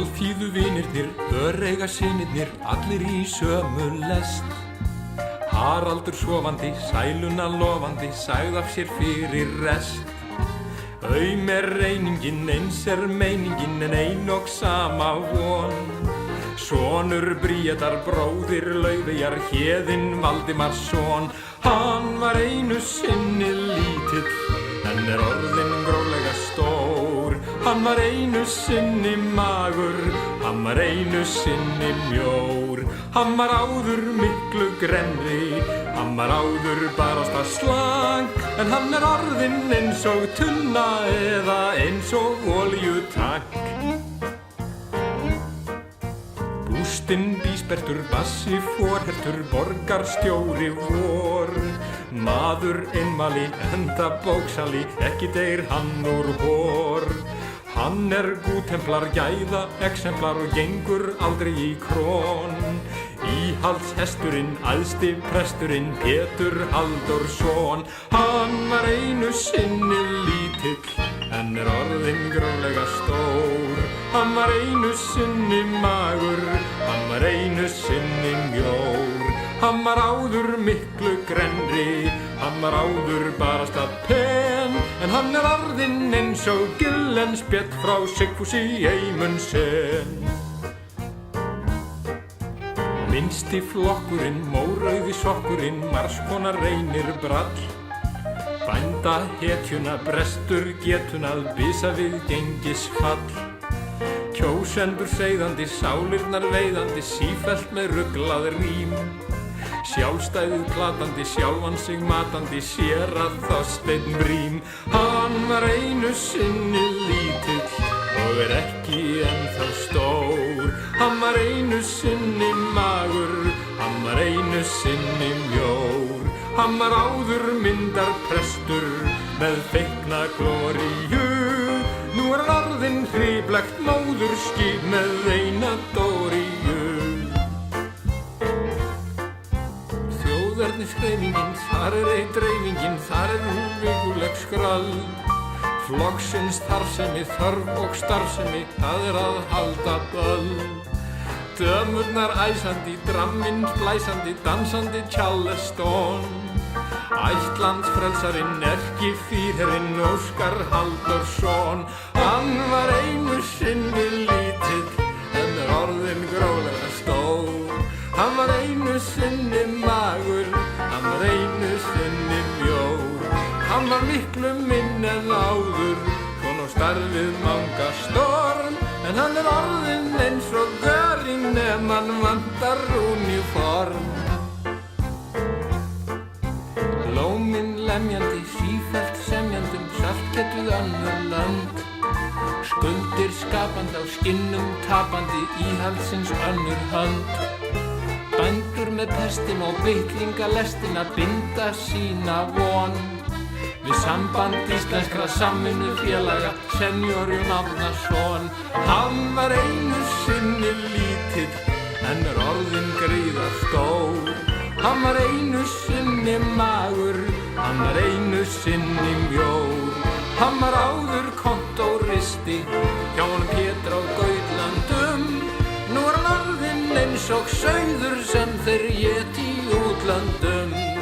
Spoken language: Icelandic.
Alþýðu vinirnir, öreiga synirnir, allir í sömu lest. Haraldur sofandi, sæluna lofandi, sagði af sér fyrir rest. Aum reyningin, eins meiningin, en ein og sama von. Sonur Bríetar, bróðir Laufeyjar, Héðinn Valdimarsson. Hann var einu sinni lítill, en orðinn gróflega stór. Hann var einu sinni magur, hann var einu sinni mjór. Hann var áður miklu grennri, hann var áður barasta slank. En hann orðinn eins og tunna eða eins og olíutank. Bústinn bíspertur, bassi forhertur, borgarstjóri vor. Maður einmali, enda bóksali, ekki deyr hann úr hor. Hann gútemplar, gæða, exemplar og gengur aldrei í krón. Íhaldshesturinn, æðsti presturinn, Pétur Halldórsson. Hann var einu sinni lítill, en orðinn gróflega stór. Hann var einu sinni magur, hann var einu sinni mjór. Hann var áður miklu grennri, hann var áður barasta pen. En hann orðinn eins og Gyllenspjall frá Sigfúsi Eymundsen. Minnsti flokkurinn, mórauði sokkurinn, marskonar reynir brall. Bænda hetjuna, brestur getuna, bisa við gengisfall. Kjósendur seiðandi, sálirnar leiðandi, sífellt með ruglað rím. Sjálfstæðið platandi, sjálfan sig matandi, sér að Þorsteinn Brím. Hann var einu sinni lítill og ekki ennþá stór. Hann var einu sinni magur, hann var einu sinni mjór. Hann var áður myndarprestur með feikna gloríu. Nú hann orðinn hriplegt móðurskip með eina Dóríu. Þjóðernishreyfingin, þar ei dreifingin, þar vikuleg skrall. Flokksins starfsemi, þörf og starfsemi, það að halda böll. Dömurnar æsandi, dramminn blæsandi, dansandi Charleston. Ætlandsfrelsarinn, erkifýrherinn, Óskar Halldórsson. Hann var einu sinni lítill, en orðinn gróflega stór. Hann var einu sinni magur, hann var einu sinni mjór. Hann var miklu minn en áður, kon og starfið manga storm. En hann orðinn eins og Göring ef mann vantar úniform. Lóminn lemjandi, sífellt semjandum, saltketuð önnur lönd. Skuldir skapandi, á skinnum tapandi, íhaldsins önnur hönd. Bændur með pestin og bitlingalestina binda sína von. Við samband íslenskra samvinnufélaga, Senior Jón Árnason. Hann var einu sinni lítill, en orðinn gríðarstór. Hann var einu sinni magur, hann var einu sinni mjór. Hann var áður kontóristi, hjá honum Pétur á Gautlöndum. Nú hann orðinn eins og sauður sem þeir éta í útlöndum.